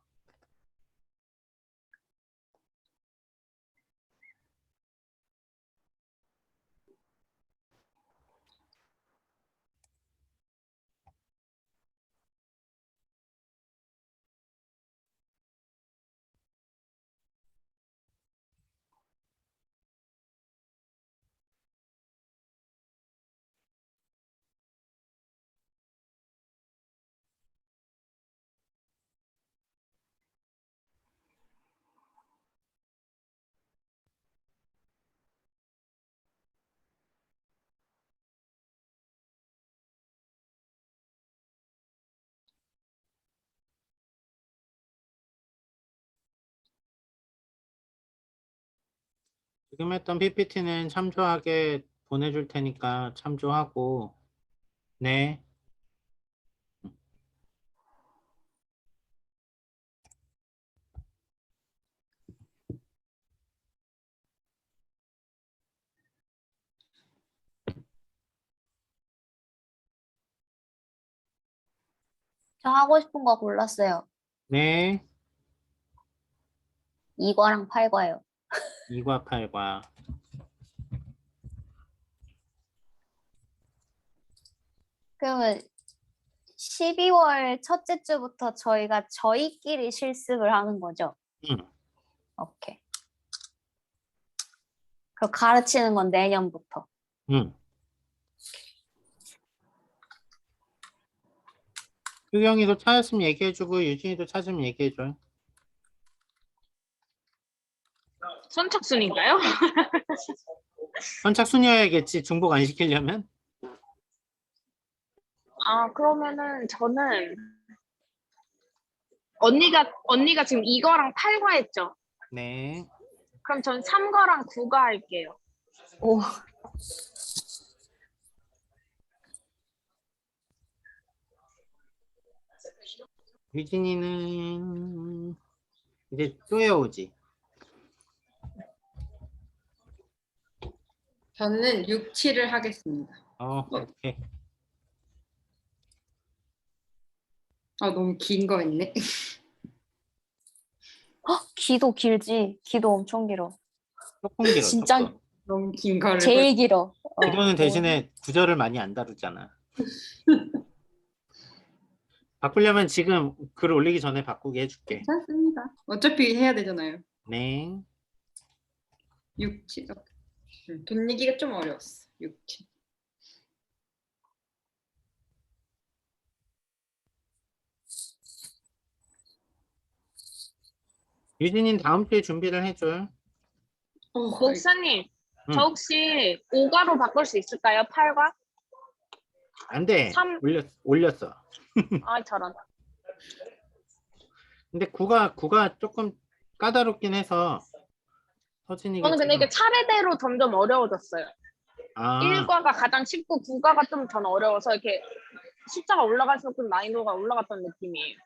지금 했던 PPT는 참조하게 보내줄 테니까 참조하고 네. 저 하고 싶은 거 골랐어요. 네. 2과랑 8과요. 2과 8과. 그러면 12월 첫째 주부터 저희가 저희끼리 실습을 하는 거죠? 응. 오케이. 그럼 가르치는 건 내년부터. 응. 효경이도 찾았으면 얘기해주고 유진이도 찾으면 얘기해줘. 선착순인가요? 선착순이어야겠지. 중복 안 시키려면. 아, 그러면은 저는 언니가 지금 이거랑 8과 했죠? 네. 그럼 전 3거랑 9가 할게요. 오, 유진이는 이제 또 외워오지. 저는 6, 7을 하겠습니다. 오케이. 너무 긴 거 있네. 기도 길지. 기도 엄청 길어. 조금 길어. 진짜 조금. 너무 긴 거를. 제일 길어. 기도는 대신에 구절을 많이 안 다루잖아. 바꾸려면 지금 글 올리기 전에 바꾸게 해줄게. 괜찮습니다. 어차피 해야 되잖아요. 네. 6, 7. 돈 얘기가 좀 어려웠어. 6, 7. 유진이는 다음 주에 준비를 해줄. 목사님, 응. 저 혹시 5가로 바꿀 수 있을까요? 8과? 안 돼. 삼. 올렸어. 아, 저런. 근데 9가 조금 까다롭긴 해서 서진이가 저는 근데 지금 이게 차례대로 점점 어려워졌어요. 1과가 가장 쉽고 9과가 좀 전 어려워서 이렇게 숫자가 올라갈수록 좀 난이도가 올라갔던 느낌이에요.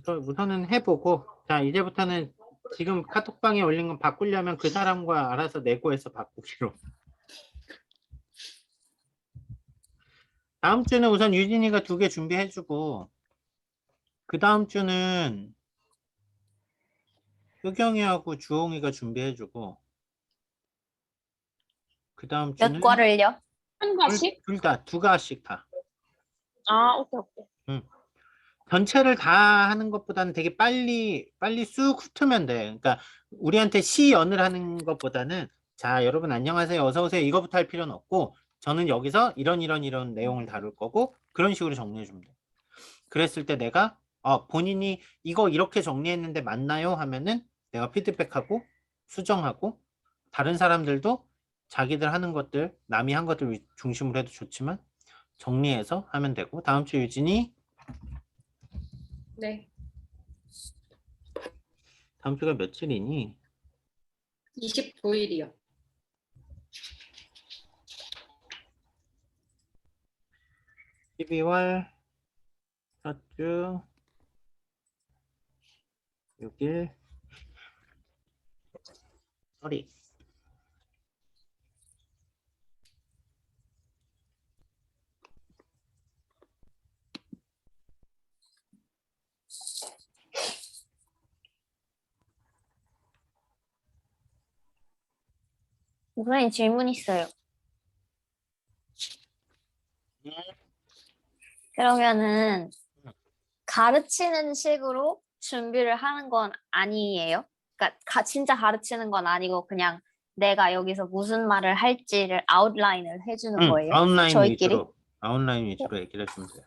우선은 해보고, 자 이제부터는 지금 카톡방에 올린 건 바꾸려면 그 사람과 알아서 내고해서 바꾸기로. 다음 주는 우선 유진이가 2개 준비해주고, 그 다음 주는 효경이하고 주홍이가 준비해주고, 그 다음 몇 주는 과를요? 한 과씩? 둘 다 2가씩 다. 아, 오케이, 오케이. 전체를 다 하는 것보다는 되게 빨리 쑥 훑으면 돼. 그러니까 우리한테 시연을 하는 것보다는 자 여러분 안녕하세요 어서 오세요 이거부터 할 필요는 없고 저는 여기서 이런 내용을 다룰 거고 그런 식으로 정리해 주면 돼. 그랬을 때 내가 본인이 이거 이렇게 정리했는데 맞나요? 하면은 내가 피드백하고 수정하고 다른 사람들도 자기들 하는 것들 남이 한 것들 중심으로 해도 좋지만 정리해서 하면 되고 다음 주 유진이 네. 다음 주가 며칠이니? 29일이요. 12월 첫 주 6일 서리 목사님 질문 있어요. 그러면은 가르치는 식으로 준비를 하는 건 아니에요? 그러니까 진짜 가르치는 건 아니고 그냥 내가 여기서 무슨 말을 할지를 아웃라인을 해주는 거예요? 저희끼리? 아웃라인 위주로 얘기를 해주면 돼요.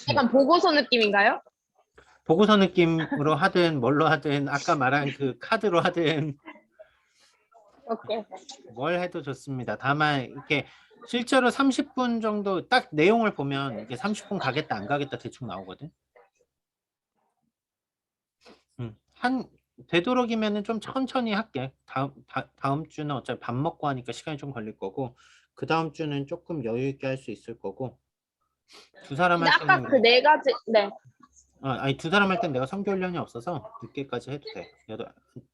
약간 보고서 느낌인가요? 보고서 느낌으로 하든 뭘로 하든 아까 말한 그 카드로 하든 오케이. 뭘 해도 좋습니다. 다만 이렇게 실제로 30분 정도 딱 내용을 보면 이게 30분 가겠다 안 가겠다 대충 나오거든. 되도록이면은 좀 천천히 할게. 다음 주는 어차피 밥 먹고 하니까 시간이 좀 걸릴 거고 그 다음 주는 조금 여유 있게 할 수 있을 거고 두 사람 근데 할 아까 때는 그 4가지, 네. 아니 두 사람 할 땐 내가 성교 훈련이 없어서 늦게까지 해도 돼.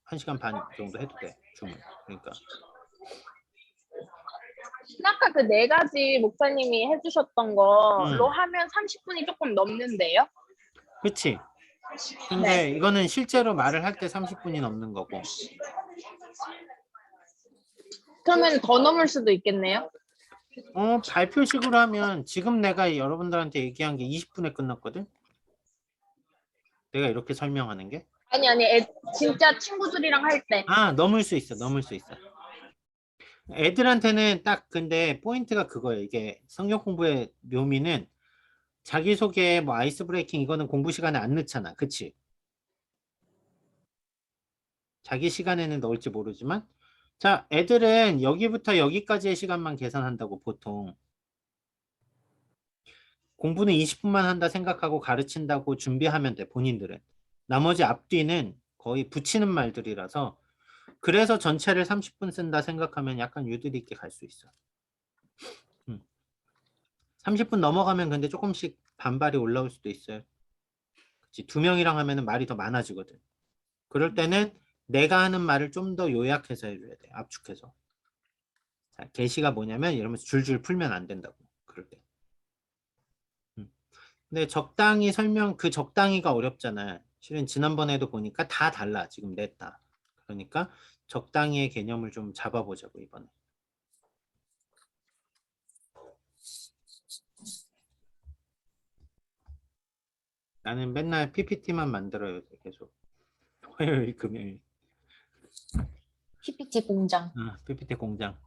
1시간 반 정도 해도 돼. 주문. 그러니까 아까 그 4가지 목사님이 해주셨던 걸로 하면 30분이 조금 넘는데요? 그치? 근데 네. 이거는 실제로 말을 할 때 30분이 넘는 거고 그러면 더 넘을 수도 있겠네요? 발표식으로 하면 지금 내가 여러분들한테 얘기한 게 20분에 끝났거든? 내가 이렇게 설명하는 게? 아니, 진짜 친구들이랑 할 때. 넘을 수 있어. 애들한테는 딱 근데 포인트가 그거예요. 이게 성경 공부의 묘미는 자기소개, 뭐 아이스 브레이킹 이거는 공부 시간에 안 넣잖아. 그치? 자기 시간에는 넣을지 모르지만 자, 애들은 여기부터 여기까지의 시간만 계산한다고 보통 공부는 20분만 한다 생각하고 가르친다고 준비하면 돼, 본인들은. 나머지 앞뒤는 거의 붙이는 말들이라서 그래서 전체를 30분 쓴다 생각하면 약간 유도리 있게 갈 수 있어. 30분 넘어가면 근데 조금씩 반발이 올라올 수도 있어요. 그치? 2명이랑 하면은 말이 더 많아지거든. 그럴 때는 내가 하는 말을 좀 더 요약해서 해줘야 돼. 압축해서. 자, 게시가 뭐냐면 이러면서 줄줄 풀면 안 된다고. 그럴 때. 근데 적당히 그 적당히가 어렵잖아. 실은 지난번에도 보니까 다 달라. 지금 냈다. 그러니까 적당히의 개념을 좀 잡아보자고 이번에. 나는 맨날 PPT만 만들어요. 계속. 화요일, 금요일. PPT 공장. PPT 공장.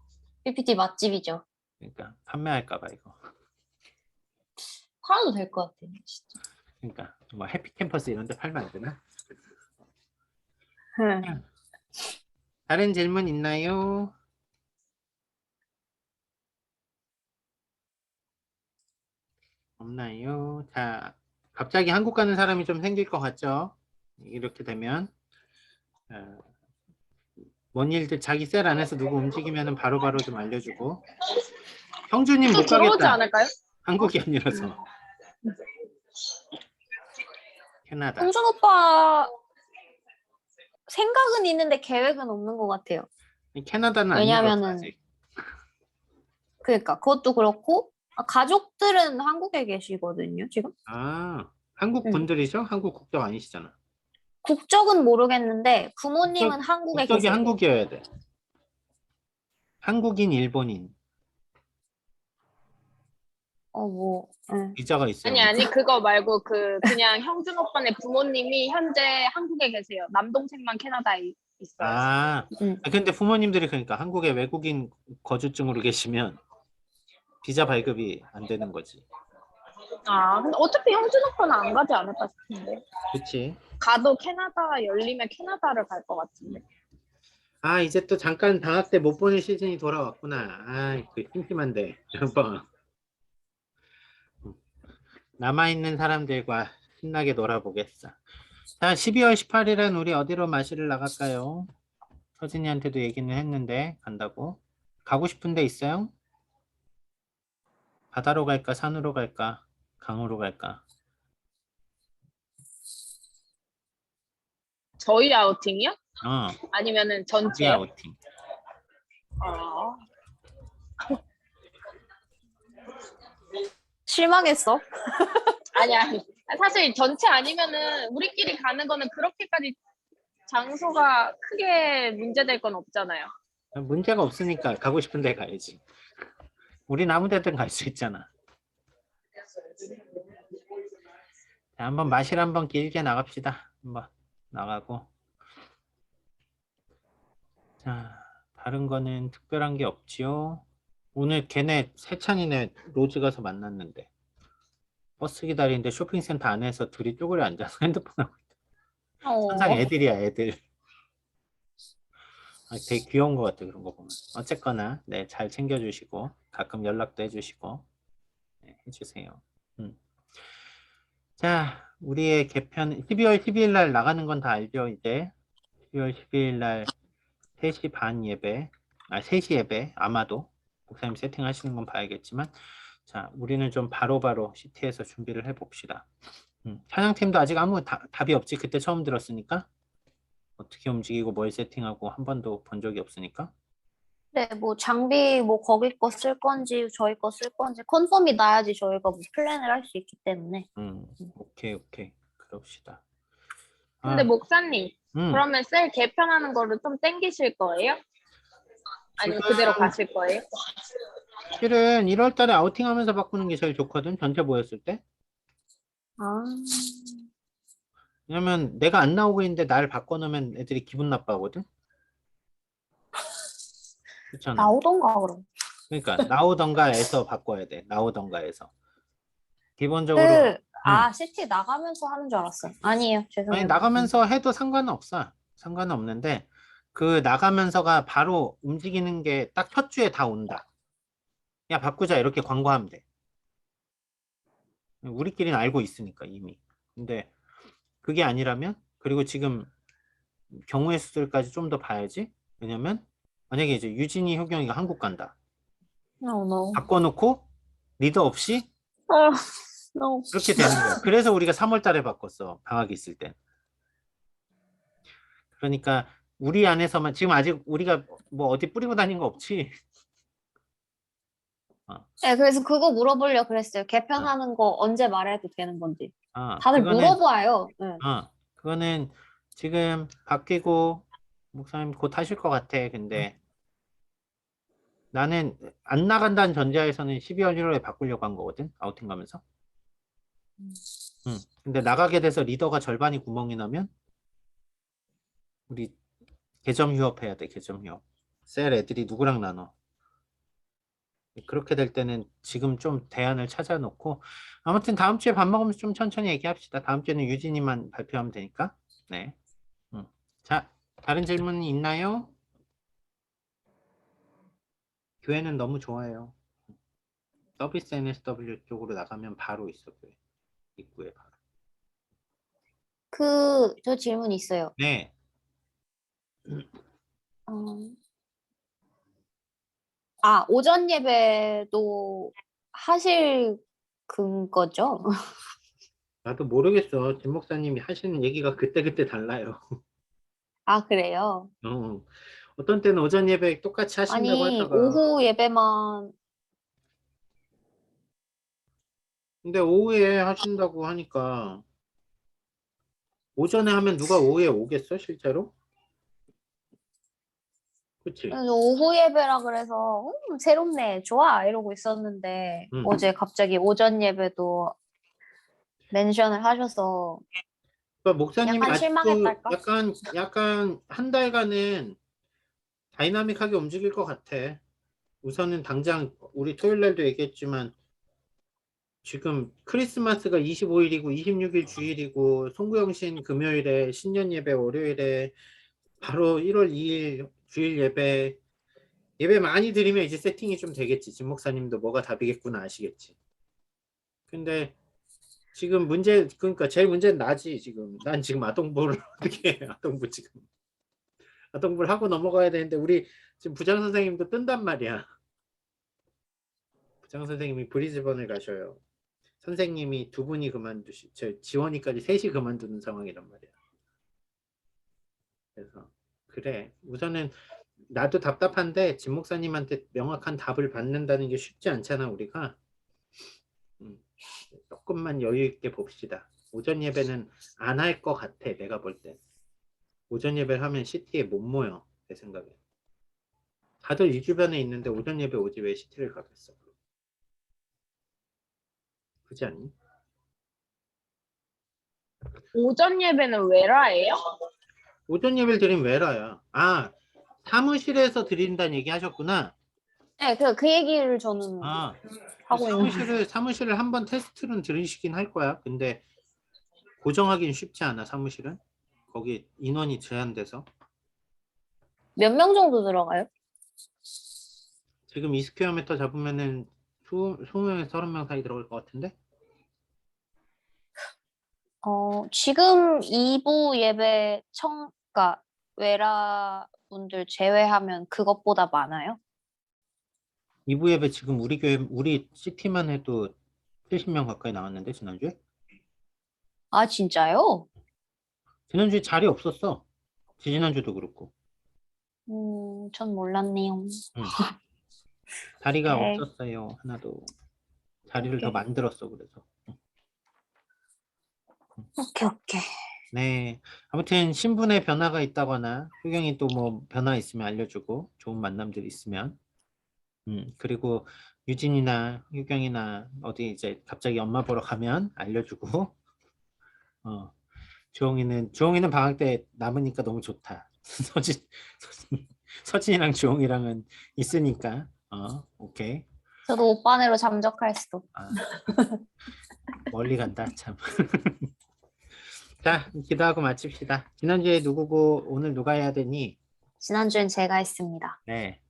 PPT 맛집이죠. 그러니까 판매할까봐 이거. 팔아도 될 것 같아요. 진짜. 그러니까 뭐 해피캠퍼스 이런 데 팔면 안 되나? 다른 질문 있나요? 없나요? 자, 갑자기 한국 가는 사람이 좀 생길 것 같죠? 이렇게 되면 뭔 일들 자기 셀 안에서 누구 움직이면 바로바로 좀 알려주고. 형주님 또 못 들어오지 가겠다. 않을까요? 한국이 아니라서. 캐나다. 홍준 오빠 생각은 있는데 계획은 없는 것 같아요. 캐나다는 안 왜냐면은 열었어, 아직. 그러니까 그것도 그렇고 가족들은 한국에 계시거든요, 지금. 한국 분들이죠? 한국 국적 아니시잖아. 국적은 모르겠는데 부모님은 한국에 국적이 계세요. 한국이어야 돼. 한국인, 일본인. 예. 비자가 있어요. 아니 그거 말고 그냥 형준 오빠네 부모님이 현재 한국에 계세요. 남동생만 캐나다에 있어요. 근데 부모님들이 그러니까 한국에 외국인 거주증으로 계시면 비자 발급이 안 되는 거지. 근데 어차피 형준 오빠는 안 가지 않을까 싶은데. 그렇지. 가도 캐나다 열리면 캐나다를 갈 것 같은데. 이제 또 잠깐 방학 때 못 보는 시즌이 돌아왔구나. 그 심심한데. 한번 남아있는 사람들과 신나게 놀아보겠어. 자, 12월 18일은 우리 어디로 마시를 나갈까요? 서진이한테도 얘기는 했는데 간다고. 가고 싶은 데 있어요? 바다로 갈까? 산으로 갈까? 강으로 갈까? 저희 아우팅이요? 아니면은 우리 전체? 아우팅. 실망했어? 아니. 사실 전체 아니면은 우리끼리 가는 거는 그렇게까지 장소가 크게 문제될 건 없잖아요. 문제가 없으니까 가고 싶은 데 가야지. 우린 아무 데든 갈 수 있잖아. 자, 한번 마실 한번 길게 나갑시다. 한번 나가고. 자, 다른 거는 특별한 게 없지요. 오늘 걔네 세찬이네 로즈 가서 만났는데 버스 기다리는데 쇼핑센터 안에서 둘이 쪼그려 앉아서 핸드폰 하고 있다. 선상 애들이야, 애들. 되게 귀여운 것 같아, 그런 거 보면. 어쨌거나 네, 잘 챙겨주시고 가끔 연락도 해주시고 네, 해주세요. 자, 우리의 개편 12월 12일 날 나가는 건 다 알죠, 이제. 12월 12일 날 3시 반 예배, 3시 예배 아마도 목사님 세팅하시는 건 봐야겠지만, 자, 우리는 좀 바로바로 CT에서 준비를 해봅시다. 찬양팀도 아직 아무 답이 없지. 그때 처음 들었으니까 어떻게 움직이고 뭘 세팅하고 한 번도 본 적이 없으니까. 네, 뭐 장비 뭐 거기 거 쓸 건지 저희 거 쓸 건지 컨펌이 나야지 저희가 뭐 플랜을 할 수 있기 때문에. 오케이 그럽시다. 근데 목사님 그러면 셀 개편하는 거를 좀 땡기실 거예요? 아니면 그대로 가실 거예요? 실은 1월 달에 아우팅하면서 바꾸는 게 제일 좋거든. 전체 모였을 때. 왜냐면 내가 안 나오고 있는데 날 바꿔놓으면 애들이 기분 나빠하거든. 그렇잖아. 나오던가 그럼. 그러니까 나오던가 해서 바꿔야 돼. 나오던가 해서. 기본적으로 CT 나가면서 하는 줄 알았어요. 아니에요. 죄송해요. 아니 나가면서 해도 상관은 없어. 상관은 없는데 그 나가면서가 바로 움직이는 게 딱 첫 주에 다 온다. 야 바꾸자 이렇게 광고하면 돼. 우리끼리는 알고 있으니까 이미. 근데 그게 아니라면, 그리고 지금 경우의 수들까지 좀 더 봐야지. 왜냐면 만약에 이제 유진이, 효경이가 한국 간다. No, no. 바꿔놓고 리더 없이 No. 그렇게 되는 거야. 그래서 우리가 3월 달에 바꿨어. 방학이 있을 때. 그러니까 우리 안에서만 지금 아직 우리가 뭐 어디 뿌리고 다닌 거 없지? 네, 그래서 그거 물어보려고 그랬어요. 개편하는 거 언제 말해도 되는 건지. 다들 그거는 물어봐요. 네. 그거는 지금 바뀌고 목사님 곧 하실 것 같아. 근데 나는 안 나간다는 전제하에서는 12월 1월에 바꾸려고 한 거거든. 아우팅 가면서. 근데 나가게 돼서 리더가 절반이 구멍이 나면 우리 개점 휴업해야 돼. 개점 휴업. 셀 애들이 누구랑 나눠. 그렇게 될 때는 지금 좀 대안을 찾아놓고 아무튼 다음 주에 밥 먹으면서 좀 천천히 얘기합시다. 다음 주에는 유진이만 발표하면 되니까. 네. 자, 다른 질문 있나요? 교회는 너무 좋아요. 서비스 NSW 쪽으로 나가면 바로 있어. 교회. 입구에 바로. 저 질문 있어요. 네. 오전 예배도 하실 거죠? 나도 모르겠어. 김 목사님이 하시는 얘기가 그때그때 달라요. 아, 그래요? 어떤 때는 오전 예배 똑같이 하신다고 아니, 하다가 오후 예배만, 근데 오후에 하신다고 하니까 오전에 하면 누가 오후에 오겠어 실제로? 그치? 그래서 오후 예배라 그래서, 새롭네, 좋아, 이러고 있었는데, 응. 어제 갑자기 오전 예배도 멘션을 하셔서, 그러니까 목사님이 약간 아직도 실망했달까? 약간 한 달간은 다이나믹하게 움직일 것 같아. 우선은 당장 우리 토요일 날도 얘기했지만 지금 크리스마스가 25일이고 26일 주일이고 송구영신 금요일에 신년 예배 월요일에 바로 1월 2일 주일 예배 많이 드리면 이제 세팅이 좀 되겠지. 진 목사님도 뭐가 답이겠구나 아시겠지. 근데 지금 그러니까 제일 문제는 나지 지금. 난 지금 아동부를 어떻게 해. 아동부를 하고 넘어가야 되는데 우리 지금 부장 선생님도 뜬단 말이야. 부장 선생님이 브리즈번을 가셔요. 선생님이 두 분이 지원이까지 셋이 그만두는 상황이란 말이야. 그래서 그래. 우선은 나도 답답한데 진 목사님한테 명확한 답을 받는다는 게 쉽지 않잖아 우리가. 조금만 여유 있게 봅시다. 오전 예배는 안 할 것 같아. 내가 볼 때. 오전 예배를 하면 시티에 못 모여. 내 생각에. 다들 이 주변에 있는데 오전 예배 오지 왜 시티를 가겠어. 그렇지 않니? 오전 예배는 외라예요? 오전 예배를 드리면 왜라야. 사무실에서 드린다는 얘기 하셨구나. 네, 그 얘기를 저는 하고 있는. 사무실을 한번 테스트는 들으시긴 할 거야. 근데 고정하기는 쉽지 않아, 사무실은. 거기 인원이 제한돼서. 몇 명 정도 들어가요? 지금 2스퀘어미터 잡으면은 20명에서 30명 사이 들어갈 것 같은데? 지금 2부 예배 그러니까 외라 분들 제외하면 그것보다 많아요? 2부 예배 지금 우리 교회, 우리 시티만 해도 70명 가까이 나왔는데, 지난주에? 아, 진짜요? 지난주에 자리 없었어. 지난주도 그렇고. 전 몰랐네요. 자리가 오케이. 없었어요, 하나도. 자리를 더 오케이. 만들었어, 그래서. 오케이. 네. 아무튼 신분의 변화가 있다거나 효경이 또 뭐 변화 있으면 알려주고 좋은 만남들 있으면 그리고 유진이나 효경이나 어디 이제 갑자기 엄마 보러 가면 알려주고 주홍이는 방학 때 남으니까 너무 좋다. 서진이랑 주홍이랑은 있으니까 오케이. 저도 오빠네로 잠적할 수도. 멀리 간다 참. 자, 기도하고 마칩시다. 지난주에 누구고 오늘 누가 해야 되니? 지난주엔 제가 했습니다. 네.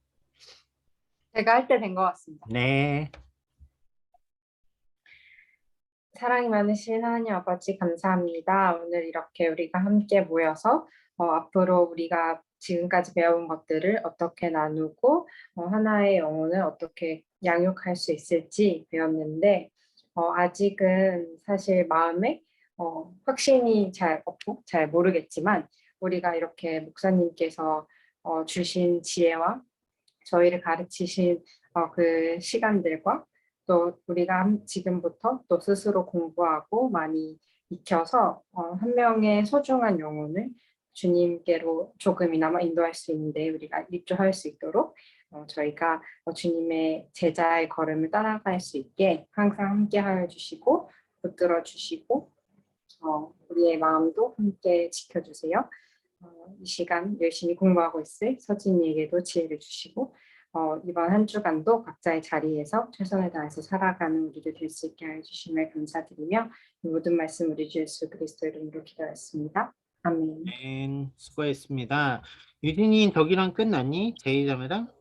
제가 할 때 된 것 같습니다. 네. 사랑이 많으신 하나님 아버지 감사합니다. 오늘 이렇게 우리가 함께 모여서 앞으로 우리가 지금까지 배워온 것들을 어떻게 나누고 하나의 영혼을 어떻게 양육할 수 있을지 배웠는데 아직은 사실 마음에 확신이 잘 없고 잘 모르겠지만 우리가 이렇게 목사님께서 주신 지혜와 저희를 가르치신 그 시간들과 또 우리가 지금부터 또 스스로 공부하고 많이 익혀서 한 명의 소중한 영혼을 주님께로 조금이나마 인도할 수 있는데 우리가 입주할 수 있도록 저희가 주님의 제자의 걸음을 따라갈 수 있게 항상 함께 하여 주시고 붙들어 주시고 우리의 마음도 함께 지켜주세요. 이 시간 열심히 공부하고 있을 서진이에게도 지혜를 주시고 이번 한 주간도 각자의 자리에서 최선을 다해서 살아가는 우리들 될 수 있게 해주심을 감사드리며 이 모든 말씀 우리 주 예수 그리스도 이름으로 기도했습니다. 아멘. 수고했습니다. 유진이 저기랑 끝났니? 제이자매랑?